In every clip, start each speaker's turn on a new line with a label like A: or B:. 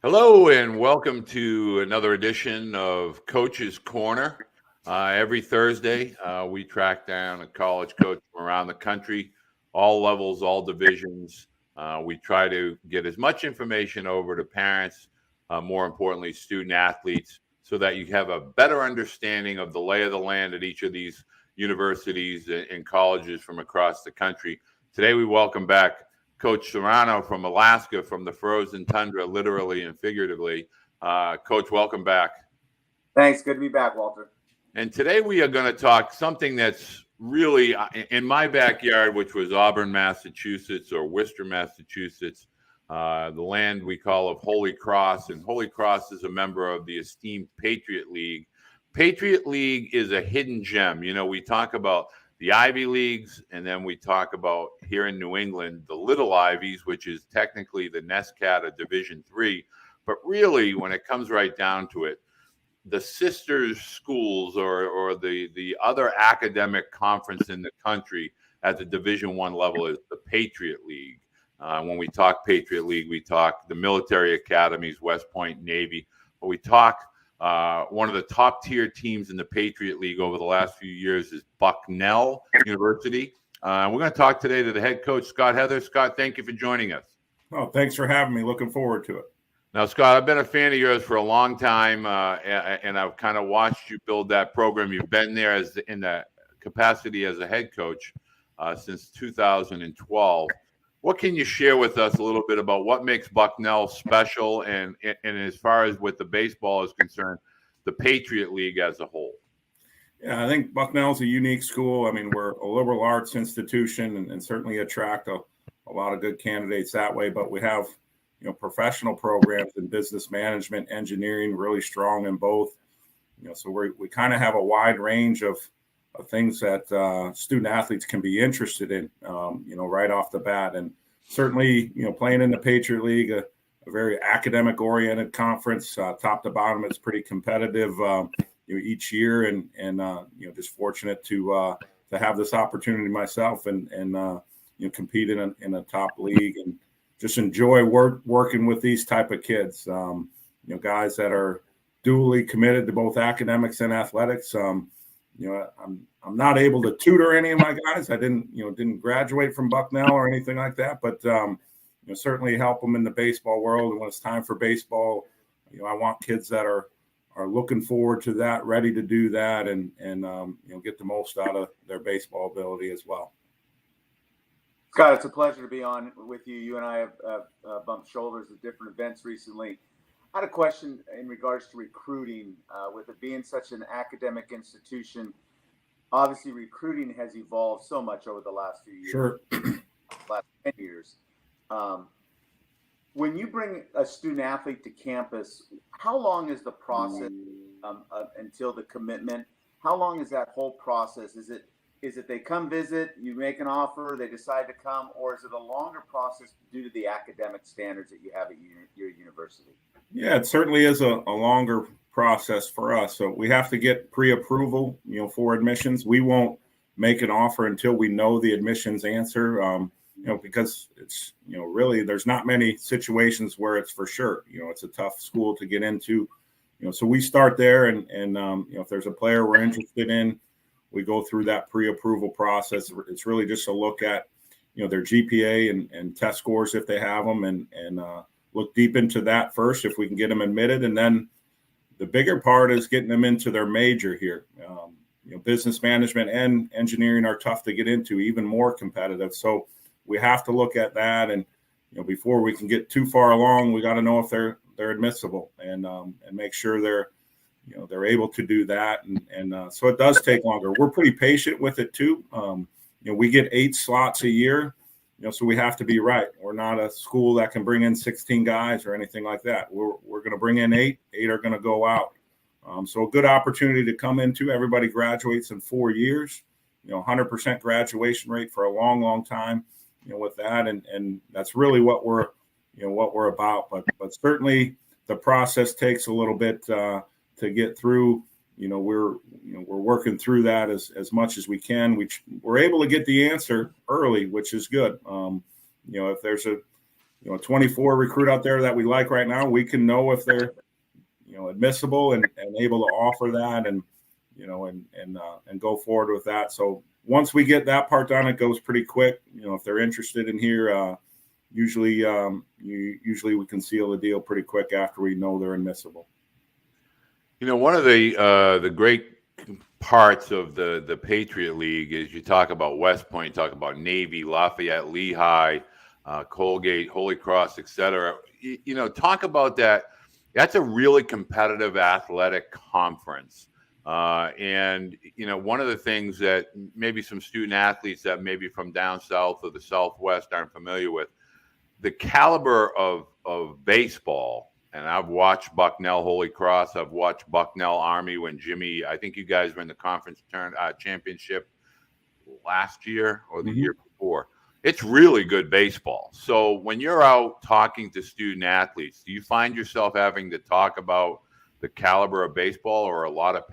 A: Hello and welcome to another edition of Coach's Corner. Every Thursday, we track down a college coach from around the country, all levels, all divisions. We try to get as much information over to parents, more importantly, student athletes, so that you have a better understanding of the lay of the land at each of these universities and colleges from across the country. Today, we welcome back Coach Serrano from Alaska, from the frozen tundra, literally and figuratively. Coach, welcome back.
B: Thanks. Good to be back, Walter.
A: And today we are going to talk something that's really in my backyard, which was Auburn, Massachusetts, or Worcester, Massachusetts, the land we call of Holy Cross. And Holy Cross is a member of the esteemed Patriot League. Patriot League is a hidden gem. You know, we talk about the Ivy Leagues, and then we talk about here in New England, the Little Ivies, which is technically the NESCAT of Division III. But really, when it comes right down to it, the sister schools or the other academic conference in the country at the Division I level is the Patriot League. When we talk Patriot League, we talk the military academies, West Point, Navy, but we talk one of the top tier teams in the Patriot League over the last few years is Bucknell University. We're going to talk today to the head coach, Scott Heather. Scott, thank you for joining us.
C: Oh, thanks for having me. Looking forward to it.
A: Now, Scott, I've been a fan of yours for a long time, and I've kind of watched you build that program. You've been there in the capacity as a head coach since 2012. What can you share with us a little bit about what makes Bucknell special, and as far as with the baseball is concerned, the Patriot League as a whole?
C: Yeah, I think Bucknell's a unique school. I mean, we're a liberal arts institution and certainly attract a lot of good candidates that way, but we have professional programs in business management, engineering, really strong in both. So we kind of have a wide range of things that student athletes can be interested in, right off the bat. And certainly, playing in the Patriot League, a very academic oriented conference, top to bottom, it's pretty competitive each year. And just fortunate to have this opportunity myself and compete in a top league and just enjoy working with these type of kids, guys that are duly committed to both academics and athletics. I'm not able to tutor any of my guys. I didn't graduate from Bucknell or anything like that, but certainly help them in the baseball world. And when it's time for baseball, I want kids that are looking forward to that, ready to do that, and get the most out of their baseball ability as well.
B: Scott, it's a pleasure to be on with you. You and I have bumped shoulders at different events recently. I had a question in regards to recruiting. With it being such an academic institution, obviously recruiting has evolved so much over the last few years.
C: Sure.
B: Last 10 years. When you bring a student athlete to campus, how long is the process until the commitment? How long is that whole process? Is it they come visit, you make an offer, they decide to come, or is it a longer process due to the academic standards that you have at your university?
C: Yeah, it certainly is a longer process for us. So we have to get pre-approval, for admissions. We won't make an offer until we know the admissions answer, because it's, really there's not many situations where it's for sure. It's a tough school to get into, so we start there and if there's a player we're interested in, we go through that pre-approval process. It's really just a look at, their GPA and test scores if they have them, and look deep into that first if we can get them admitted. And then the bigger part is getting them into their major here. Business management and engineering are tough to get into, even more competitive. So we have to look at that. And, before we can get too far along, we got to know if they're admissible and make sure they're able to do that. And so it does take longer. We're pretty patient with it too. We get 8 slots a year, so we have to be right. We're not a school that can bring in 16 guys or anything like that. We're going to bring in 8 are going to go out. So a good opportunity to come into. Everybody graduates in 4 years, 100% graduation rate for a long, long time, with that. And that's really what we're about. But certainly the process takes a little bit to get through. We're working through that as much as we can. We're able to get the answer early, which is good. If there's a 24 recruit out there that we like right now, we can know if they're, admissible and able to offer that and go forward with that. So once we get that part done, it goes pretty quick. If they're interested in here, usually we can seal the deal pretty quick after we know they're admissible.
A: One of the great parts of the Patriot League is you talk about West Point, you talk about Navy, Lafayette, Lehigh, Colgate, Holy Cross, etc. Talk about that. That's a really competitive athletic conference. And one of the things that maybe some student athletes that maybe from down south or the Southwest aren't familiar with, the caliber of baseball. And I've watched Bucknell Holy Cross. I've watched Bucknell Army when Jimmy, I think you guys were in the conference championship last year or the year before. It's really good baseball. So when you're out talking to student athletes, do you find yourself having to talk about the caliber of baseball, or a lot of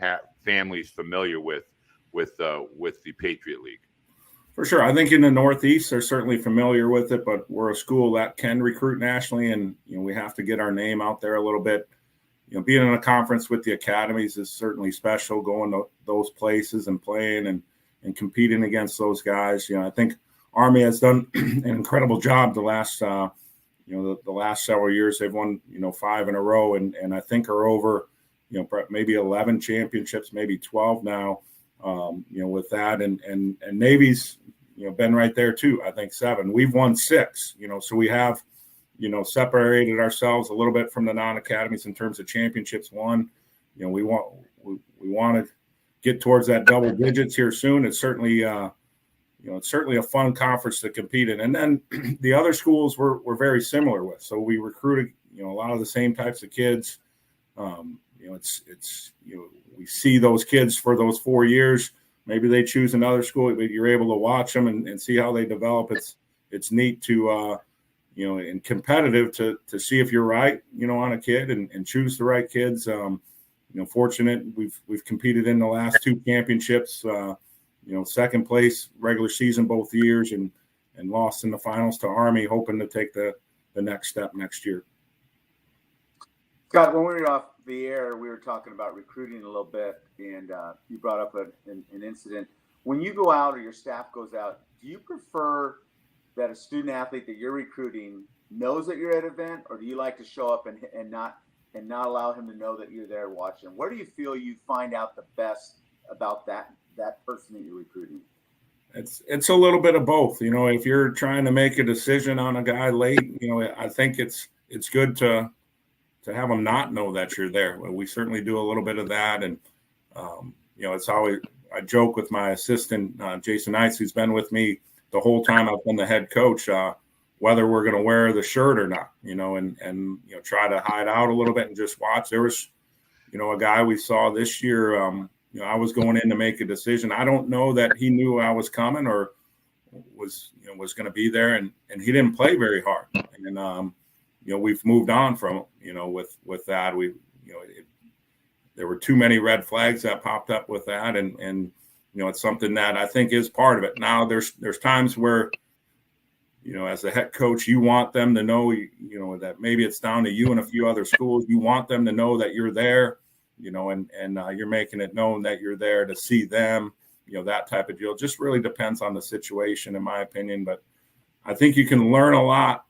A: families familiar with the Patriot League?
C: For sure. I think in the Northeast, they're certainly familiar with it, but we're a school that can recruit nationally, and we have to get our name out there a little bit. Being in a conference with the academies is certainly special, going to those places and playing and competing against those guys. I think Army has done an incredible job the last the last several years. They've won 5 in a row, and I think are over maybe 11 championships, maybe 12 now. With that, and Navy's been right there too. I think 7. We've won 6. So we have separated ourselves a little bit from the non-academies in terms of championships won. We want to get towards that double digits here soon. It's certainly it's certainly a fun conference to compete in. And then the other schools we're very similar with. So we recruited a lot of the same types of kids. We see those kids for those 4 years. Maybe they choose another school, but you're able to watch them and see how they develop. It's neat to and competitive to see if you're right, on a kid and choose the right kids. Fortunate we've competed in the last 2 championships. Second place regular season both years and lost in the finals to Army, hoping to take the next step next year.
B: Scott, when we were off the air, we were talking about recruiting a little bit, and you brought up an incident. When you go out or your staff goes out, do you prefer that a student athlete that you're recruiting knows that you're at an event, or do you like to show up and not allow him to know that you're there watching? Where do you feel you find out the best about that person that you're recruiting?
C: It's a little bit of both. If you're trying to make a decision on a guy late, I think it's good to have them not know that you're there. We certainly do a little bit of that. And, it's always, I joke with my assistant, Jason Knights, who's been with me the whole time I've been the head coach, whether we're going to wear the shirt or not, and try to hide out a little bit and just watch. There was, a guy we saw this year, I was going in to make a decision. I don't know that he knew I was coming or was going to be there, and he didn't play very hard. And, we've moved on from, with that. There were too many red flags that popped up with that. And it's something that I think is part of it. Now there's times where, as a head coach, you want them to know, that maybe it's down to you and a few other schools. You want them to know that you're there, and you're making it known that you're there to see them, that type of deal. Just really depends on the situation, in my opinion. But I think you can learn a lot,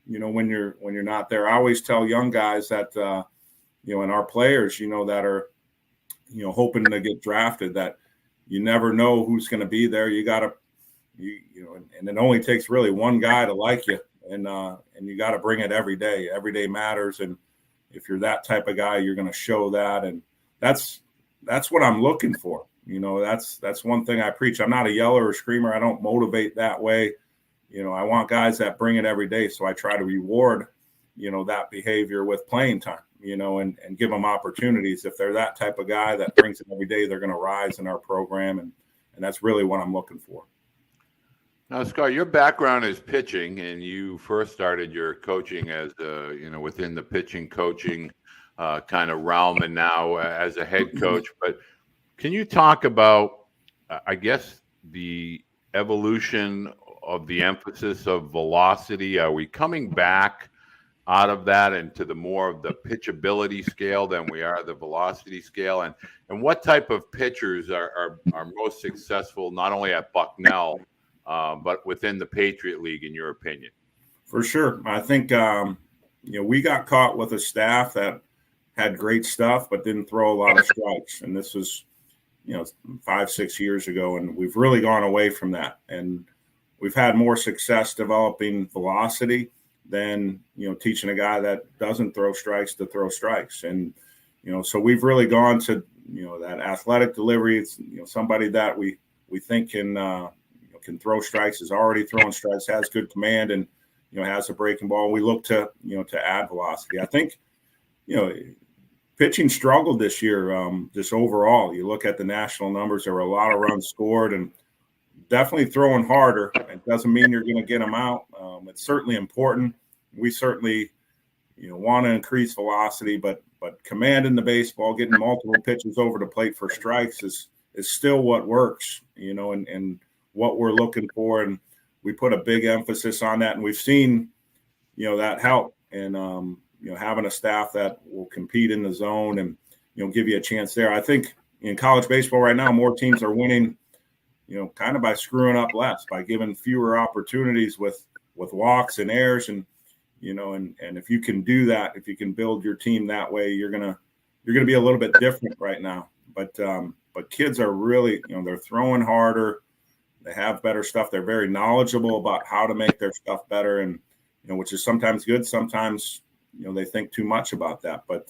C: when you're not there. I always tell young guys that, and our players, that are, hoping to get drafted, that you never know who's going to be there. You got to, and it only takes really one guy to like you, and you got to bring it every day. Every day matters, and if you're that type of guy, you're going to show that, and that's what I'm looking for. That's one thing I preach. I'm not a yeller or screamer. I don't motivate that way. I want guys that bring it every day. So I try to reward, that behavior with playing time, and give them opportunities. If they're that type of guy that brings it every day, they're going to rise in our program. And that's really what I'm looking for.
A: Now, Scott, your background is pitching, and you first started your coaching as, within the pitching coaching kind of realm, and now as a head coach. But can you talk about, I guess, the evolution of the emphasis of velocity? Are we coming back out of that into the more of the pitchability scale than we are the velocity scale? And what type of pitchers are most successful, not only at Bucknell, but within the Patriot League, in your opinion?
C: For sure. I think, we got caught with a staff that had great stuff, but didn't throw a lot of strikes. And this was, 5-6 years ago. And we've really gone away from that. And we've had more success developing velocity than, teaching a guy that doesn't throw strikes to throw strikes. And, so we've really gone to, that athletic delivery. It's, somebody that we think can throw strikes, is already throwing strikes, has good command, and, has a breaking ball. We look to, to add velocity. I think, pitching struggled this year, just overall. You look at the national numbers, there were a lot of runs scored, and definitely throwing harder. It doesn't mean you're going to get them out. It's certainly important. We certainly, want to increase velocity, but commanding the baseball, getting multiple pitches over the plate for strikes is still what works, and what we're looking for. And we put a big emphasis on that, and we've seen, that help. And, having a staff that will compete in the zone and, give you a chance there. I think in college baseball right now, more teams are winning, kind of by screwing up less, by giving fewer opportunities with walks and errors. And, and if you can do that, if you can build your team that way, you're going to be a little bit different right now. But kids are really, they're throwing harder. They have better stuff. They're very knowledgeable about how to make their stuff better. And, which is sometimes good. Sometimes, they think too much about that. But,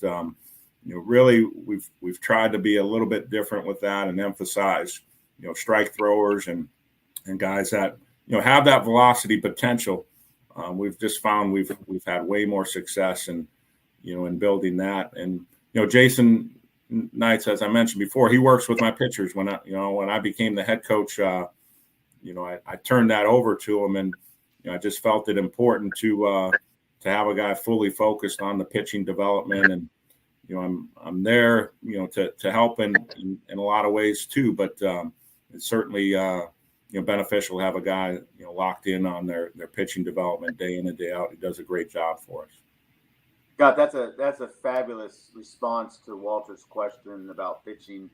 C: really we've tried to be a little bit different with that and emphasize, strike throwers and guys that, have that velocity potential. We've just found we've had way more success in building that. And, Jason Knights, as I mentioned before, he works with my pitchers. When I became the head coach, I turned that over to him, and I just felt it important to have a guy fully focused on the pitching development. And, I'm there, to help in a lot of ways too, but it's certainly, beneficial to have a guy, locked in on their pitching development day in and day out. He does a great job for us.
B: God, that's a fabulous response to Walter's question about pitching.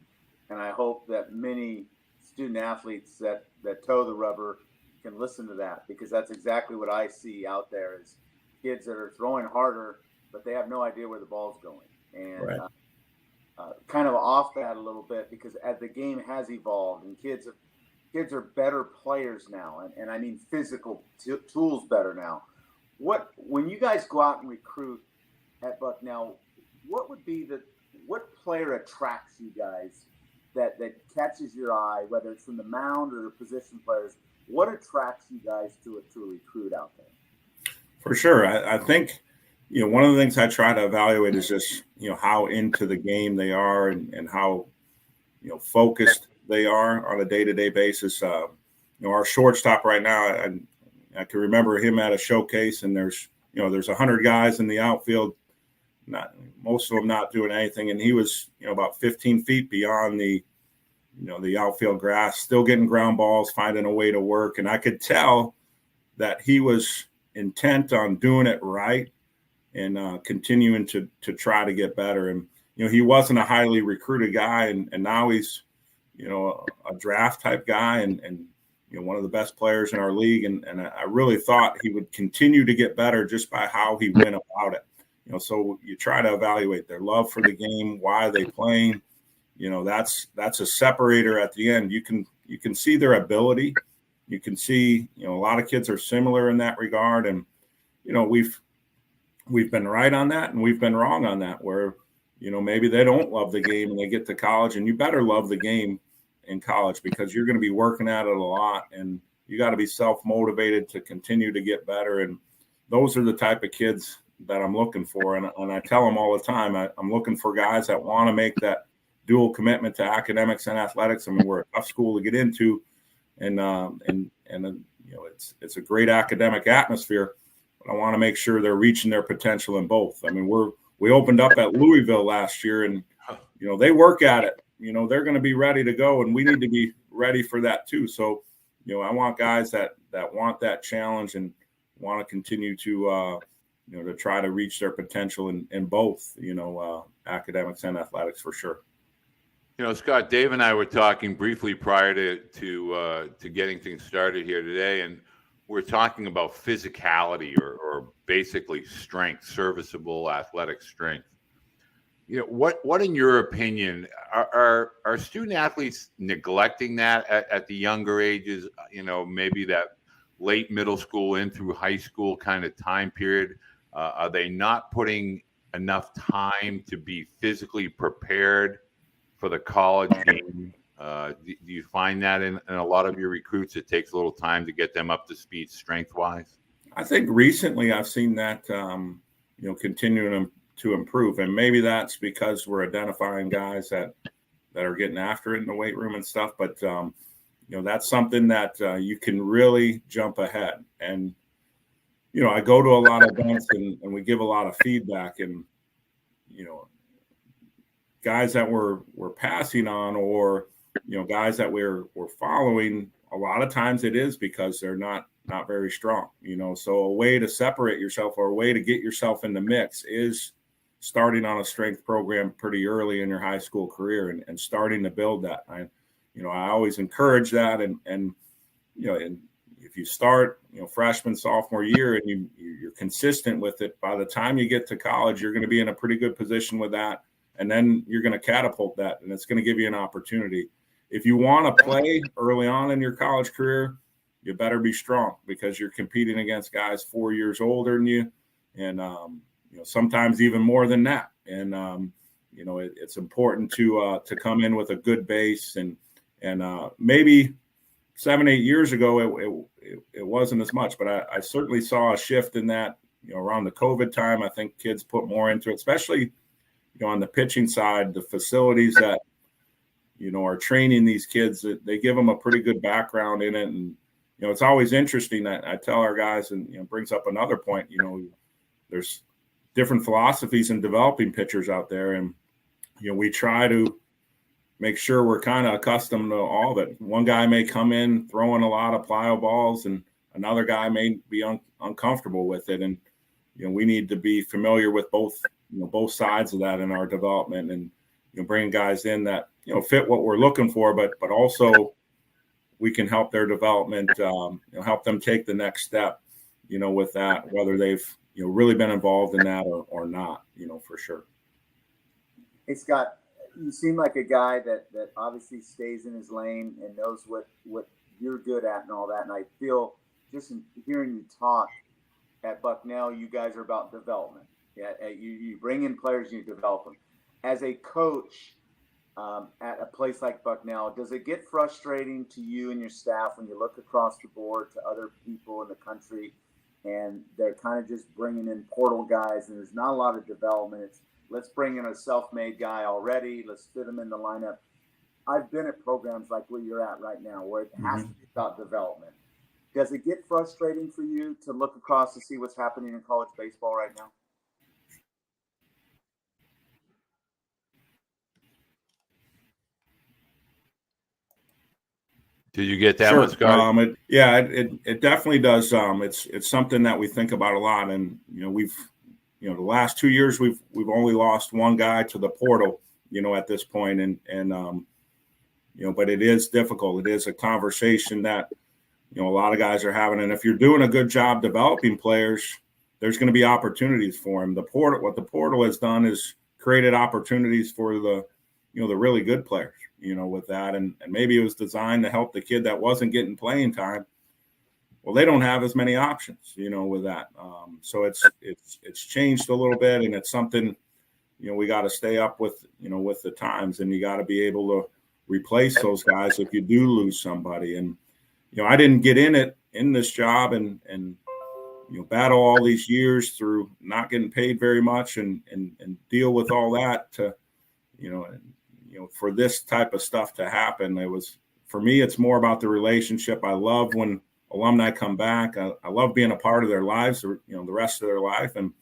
B: And I hope that many student athletes that toe the rubber can listen to that, because that's exactly what I see out there is kids that are throwing harder, but they have no idea where the ball's going. And
C: right.
B: Kind of off that a little bit, because as the game has evolved and kids are better players now, and I mean physical tools better now. When you guys go out and recruit at Bucknell, what player attracts you guys that catches your eye, whether it's from the mound or the position players? What attracts you guys to a recruit out there?
C: For sure. I think, one of the things I try to evaluate is just, how into the game they are and how, focused they are on a day-to-day basis. Our shortstop right now, I can remember him at a showcase, and there's 100 guys in the outfield, most of them not doing anything. And he was, about 15 feet beyond the outfield grass, still getting ground balls, finding a way to work. And I could tell that he was intent on doing it right and continuing to try to get better. And, he wasn't a highly recruited guy, and now he's, a draft type guy and one of the best players in our league. And I really thought he would continue to get better just by how he went about it. So you try to evaluate their love for the game, why they playing. That's a separator at the end. You can see their ability. You can see, a lot of kids are similar in that regard. And, we've been right on that, and we've been wrong on that, where, maybe they don't love the game and they get to college. And you better love the game in college, because you're going to be working at it a lot, and you got to be self-motivated to continue to get better. And those are the type of kids that I'm looking for. And I tell them all the time, I'm looking for guys that want to make that dual commitment to academics and athletics. I mean, we're a tough school to get into, and it's a great academic atmosphere, but I want to make sure they're reaching their potential in both. I mean, we opened up at Louisville last year, and they work at it. They're going to be ready to go, and we need to be ready for that too. So I want guys that want that challenge and want to continue to to try to reach their potential in both academics and athletics for sure.
A: Scott, Dave and I were talking briefly prior to getting things started here today, and we're talking about physicality or basically strength, serviceable athletic strength. What in your opinion are student athletes neglecting that at the younger ages? Maybe that late middle school in through high school kind of time period. Are they not putting enough time to be physically prepared for the college game? Do you find that in a lot of your recruits, it takes a little time to get them up to speed strength-wise?
C: I think recently I've seen that, continuing to improve. And maybe that's because we're identifying guys that are getting after it in the weight room and stuff. But, that's something that you can really jump ahead. And, I go to a lot of events and we give a lot of feedback, and, guys that we're passing on, or, guys that we're following, a lot of times it is because they're not very strong, so a way to separate yourself, or a way to get yourself in the mix, is starting on a strength program pretty early in your high school career and starting to build that. I always encourage that. And if you start, freshman, sophomore year, and you're consistent with it, by the time you get to college, you're going to be in a pretty good position with that. And then you're going to catapult that, and it's going to give you an opportunity. If you want to play early on in your college career, you better be strong, because you're competing against guys 4 years older than you, and sometimes even more than that. And it's important to come in with a good base. And maybe 7-8 years ago it wasn't as much, but I certainly saw a shift in that. Around the COVID time, I think kids put more into it, especially on the pitching side. The facilities that are training these kids, that they give them a pretty good background in it. And it's always interesting that I tell our guys, and it brings up another point. There's different philosophies in developing pitchers out there, and we try to make sure we're kind of accustomed to all of it. One guy may come in throwing a lot of plyo balls, and another guy may be uncomfortable with it, and we need to be familiar with both sides of that in our development, and bringing guys in that fit what we're looking for, but also we can help their development, help them take the next step, with that, whether they've really been involved in that or not, for sure.
B: Hey, Scott, you seem like a guy that obviously stays in his lane and knows what you're good at and all that. And I feel, just in hearing you talk at Bucknell, you guys are about development. Yeah, you bring in players, you develop them. As a coach at a place like Bucknell, does it get frustrating to you and your staff when you look across the board to other people in the country, and they're kind of just bringing in portal guys, and there's not a lot of development? It's, let's bring in a self-made guy already, let's fit him in the lineup. I've been at programs like where you're at right now, where it has to be about development. Does it get frustrating for you to look across to see what's happening in college baseball right now?
A: Did you get that
C: Sure.
A: one, Scott?
C: It definitely does. It's something that we think about a lot, and we've the last 2 years we've only lost one guy to the portal, at this point, and but it is difficult. It is a conversation that a lot of guys are having, and if you're doing a good job developing players, there's going to be opportunities for them. What the portal has done is created opportunities for the really good players, with that. And maybe it was designed to help the kid that wasn't getting playing time. Well, they don't have as many options, with that. So it's changed a little bit, and it's something, we got to stay up with, with the times, and you got to be able to replace those guys if you do lose somebody. And, I didn't get in this job and battle all these years through not getting paid very much and deal with all that to, for this type of stuff to happen. It was, for me, it's more about the relationship. I love when alumni come back. I love being a part of their lives, or, the rest of their life. And,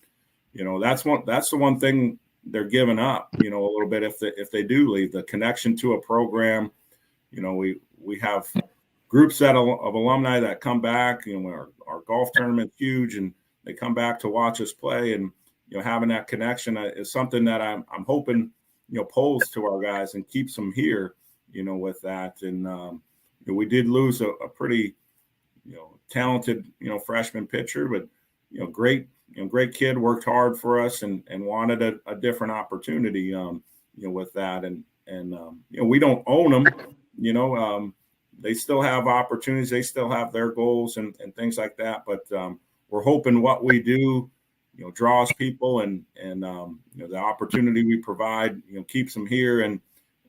C: that's the one thing they're giving up, a little bit if they do leave. The connection to a program, we have group set of alumni that come back. You know, our golf tournament's huge, and they come back to watch us play, and you know, having that connection is something that I'm hoping, you know, pulls to our guys and keeps them here, you know, with that. And you know, we did lose a pretty, you know, talented, you know, freshman pitcher, but you know, great kid, worked hard for us and wanted a different opportunity, you know, with that. And you know, we don't own them, you know, they still have opportunities, they still have their goals and things like that. But we're hoping what we do, you know, draws people and you know, the opportunity we provide, you know, keeps them here and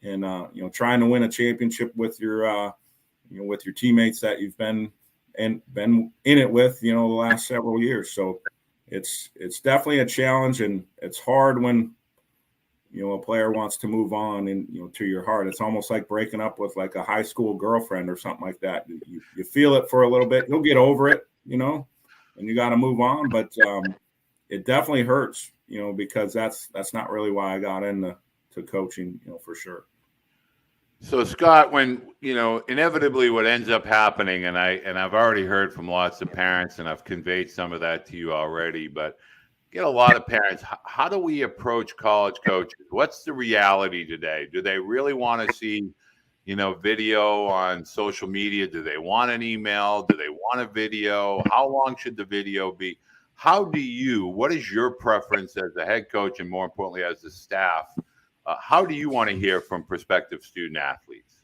C: you know, trying to win a championship with your, you know, with your teammates that you've been in it with, you know, the last several years. So it's definitely a challenge, and it's hard when, you know, a player wants to move on and, you know, to your heart. It's almost like breaking up with like a high school girlfriend or something like that. You feel it for a little bit, you'll get over it, you know, and you got to move on. But it definitely hurts, you know, because that's not really why I got into coaching, you know, for sure.
A: So Scott, when, you know, inevitably what ends up happening, and I've already heard from lots of parents, and I've conveyed some of that to you already, but get a lot of parents. How do we approach college coaches? What's the reality today? Do they really want to see, you know, video on social media? Do they want an email? Do they want a video? How long should the video be? What is your preference as a head coach, and more importantly, as the staff? How do you want to hear from prospective student athletes?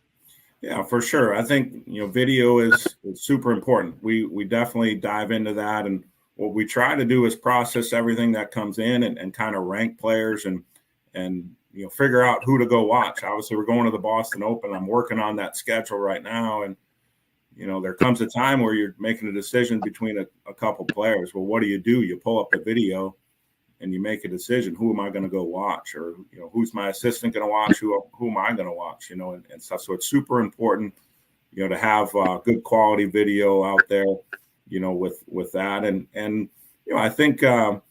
C: Yeah, for sure. I think, you know, video is super important. We definitely dive into that, and what we try to do is process everything that comes in and kind of rank players and you know, figure out who to go watch. Obviously, we're going to the Boston Open. I'm working on that schedule right now, and you know, there comes a time where you're making a decision between a couple players. Well, what do? You pull up the video and you make a decision. Who am I going to go watch? Or, you know, who's my assistant going to watch? Who am I going to watch? You know, and stuff. So it's super important, you know, to have good quality video out there, you know, with that. And you know, I think, you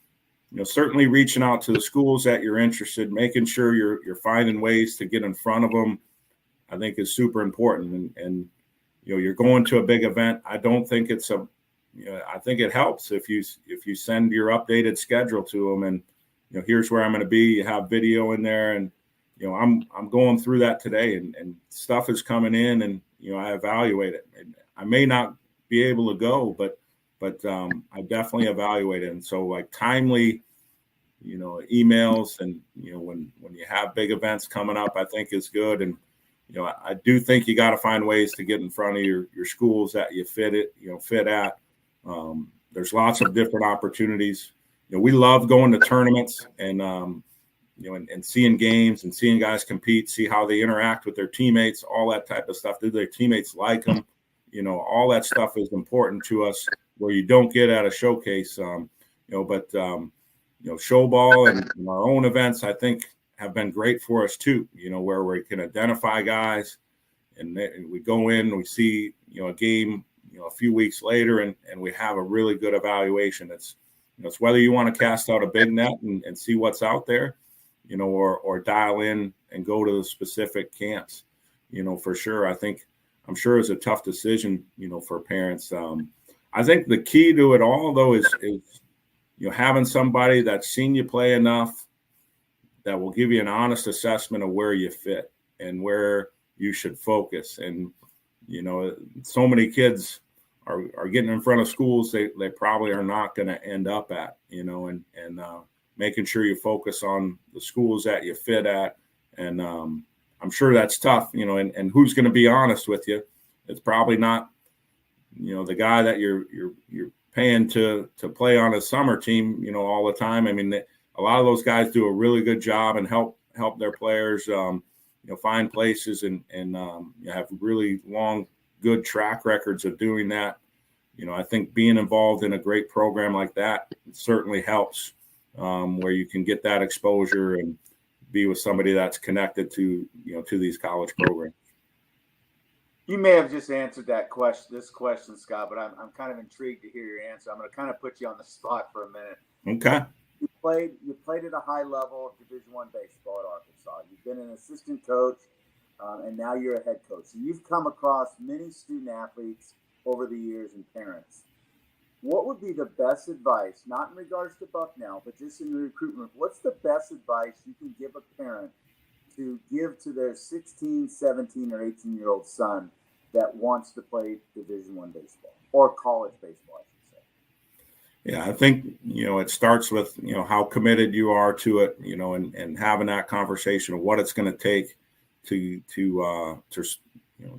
C: know, certainly reaching out to the schools that you're interested, making sure you're finding ways to get in front of them, I think is super important. And you know, you're going to a big event. I don't think it's you know, I think it helps if you send your updated schedule to them, and you know, here's where I'm going to be. You have video in there, and you know, I'm going through that today, and stuff is coming in, and you know, I evaluate it. And I may not be able to go, but I definitely evaluate it. And so, like, timely, you know, emails, and you know, when you have big events coming up, I think is good. And you know, I do think you got to find ways to get in front of your schools that you fit at. There's lots of different opportunities. You know, we love going to tournaments and you know, and seeing games and seeing guys compete, see how they interact with their teammates, all that type of stuff. Do their teammates like them? You know, all that stuff is important to us, where you don't get at a showcase. You know, but you know, show ball and our own events, I think, have been great for us too. You know, where we can identify guys, and we go in and we see, you know, a game, you know, a few weeks later, and we have a really good evaluation. It's, you know, it's whether you want to cast out a big net and see what's out there, you know, or dial in and go to the specific camps, you know, for sure. I'm sure it's a tough decision, you know, for parents. I think the key to it all, though, is you know, having somebody that's seen you play enough that will give you an honest assessment of where you fit and where you should focus. And you know, so many kids are getting in front of schools they probably are not going to end up at, you know, and making sure you focus on the schools that you fit at. And I'm sure that's tough, you know, and who's going to be honest with you? It's probably not, you know, the guy that you're paying to play on a summer team, you know, all the time. I mean, a lot of those guys do a really good job and help their players, you know, find places and you have really long, good track records of doing that. You know, I think being involved in a great program like that certainly helps, where you can get that exposure and be with somebody that's connected to, you know, to these college programs.
B: You may have just answered this question, Scott, but I'm kind of intrigued to hear your answer. I'm going to kind of put you on the spot for a minute.
C: Okay.
B: You played at a high level of Division I baseball at Arkansas. You've been an assistant coach. and now you're a head coach. So you've come across many student athletes over the years and parents. What would be the best advice, not in regards to Bucknell, but just in the recruitment? What's the best advice you can give a parent to give to their 16, 17, or 18-year-old son that wants to play Division I baseball or college baseball, I should say?
C: Yeah, I think, it starts with, how committed you are to it, and having that conversation of what it's going to take to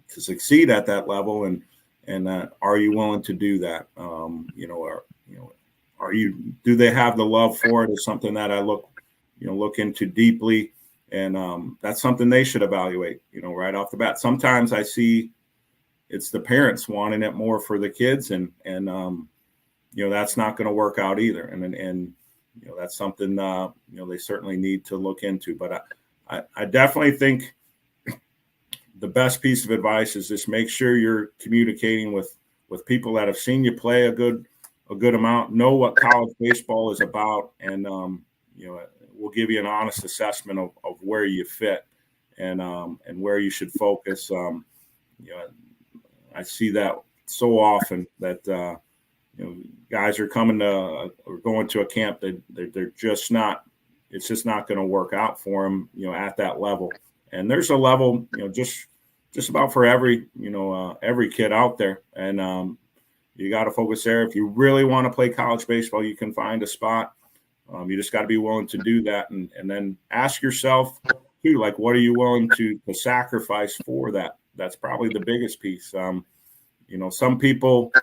C: succeed at that level. And are you willing to do that? Do they have the love for it? Is something that I look into deeply. And that's something they should evaluate, right off the bat. Sometimes I see it's the parents wanting it more for the kids, and that's not going to work out either. And that's something they certainly need to look into. But I definitely think the best piece of advice is just make sure you're communicating with people that have seen you play a good amount, know what college baseball is about, and we'll give you an honest assessment of where you fit and where you should focus. I see that so often that guys are coming to or going to a camp that they're just not. It's just not going to work out for them, at that level. And there's a level, just about for every kid out there. And you got to focus there. If you really want to play college baseball, you can find a spot. You just got to be willing to do that. And then ask yourself too, like, what are you willing to sacrifice for that? That's probably the biggest piece. Some people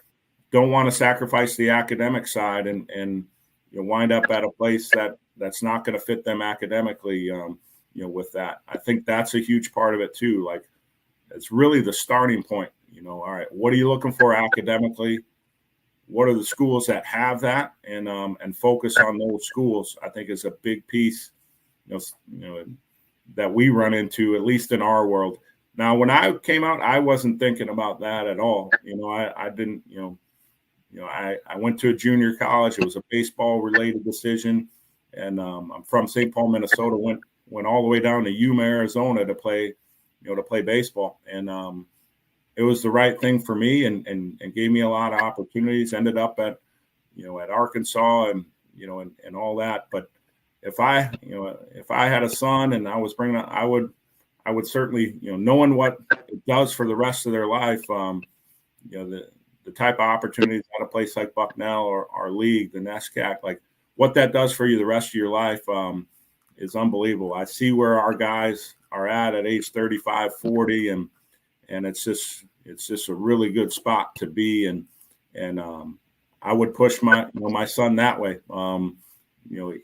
C: don't want to sacrifice the academic side and wind up at a place that's not going to fit them academically. With that, I think that's a huge part of it too. Like, it's really the starting point. All right, what are you looking for academically? What are the schools that have that, and focus on those schools? I think is a big piece, that we run into, at least in our world. Now, when I came out, I wasn't thinking about that at all. I didn't. I went to a junior college. It was a baseball related decision, and I'm from St. Paul, Minnesota. Went all the way down to Yuma, Arizona to play baseball. And it was the right thing for me and gave me a lot of opportunities. Ended up at Arkansas and all that. But if I had a son and I was bringing up, I would certainly, knowing what it does for the rest of their life, the type of opportunities at a place like Bucknell or our league, the NESCAC, like what that does for you the rest of your life, is unbelievable. I see where our guys are at age 35, 40, and it's just a really good spot to be. And I would push my son that way.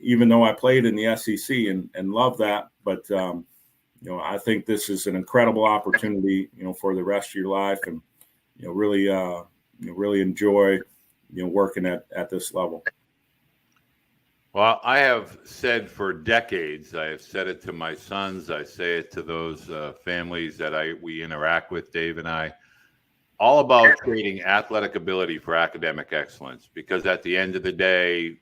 C: Even though I played in the SEC and love that, but I think this is an incredible opportunity, for the rest of your life, and really enjoy working at this level.
A: Well, I have said for decades, I have said it to my sons, I say it to those families that we interact with, Dave and I, all about trading athletic ability for academic excellence. Because at the end of the day,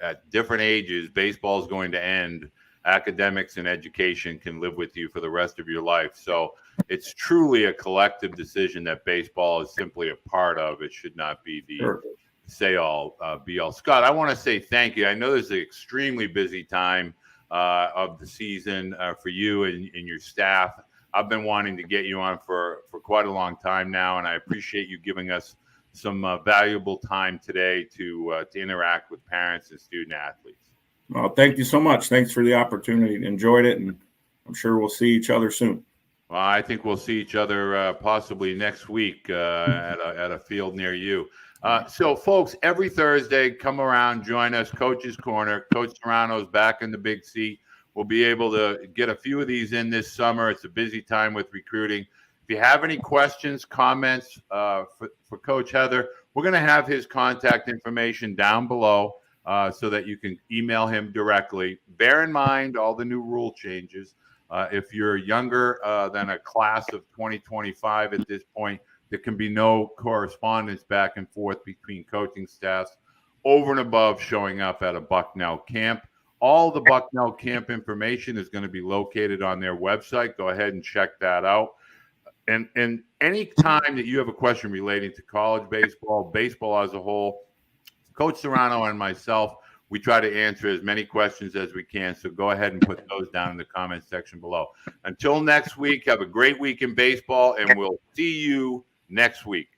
A: at different ages, baseball is going to end. Academics and education can live with you for the rest of your life. So it's truly a collective decision that baseball is simply a part of. It should not be the say all, be all. Scott, I want to say thank you. I know this is an extremely busy time of the season for you and your staff. I've been wanting to get you on for quite a long time now, and I appreciate you giving us some valuable time today to interact with parents and student athletes.
C: Well, thank you so much. Thanks for the opportunity. Enjoyed it, and I'm sure we'll see each other soon.
A: Well, I think we'll see each other possibly next week at a field near you. So, folks, every Thursday, come around, join us, Coach's Corner. Coach Serrano's back in the big seat. We'll be able to get a few of these in this summer. It's a busy time with recruiting. If you have any questions, comments for Coach Heather, we're going to have his contact information down below so that you can email him directly. Bear in mind all the new rule changes. If you're younger than a class of 2025 at this point, there can be no correspondence back and forth between coaching staffs over and above showing up at a Bucknell camp All the Bucknell camp information is going to be located on their website. Go ahead and check that out. And any time that you have a question relating to college baseball, baseball as a whole, Coach Serrano and myself, we try to answer as many questions as we can. So go ahead and put those down in the comments section below. Until next week, have a great week in baseball, and we'll see you next week.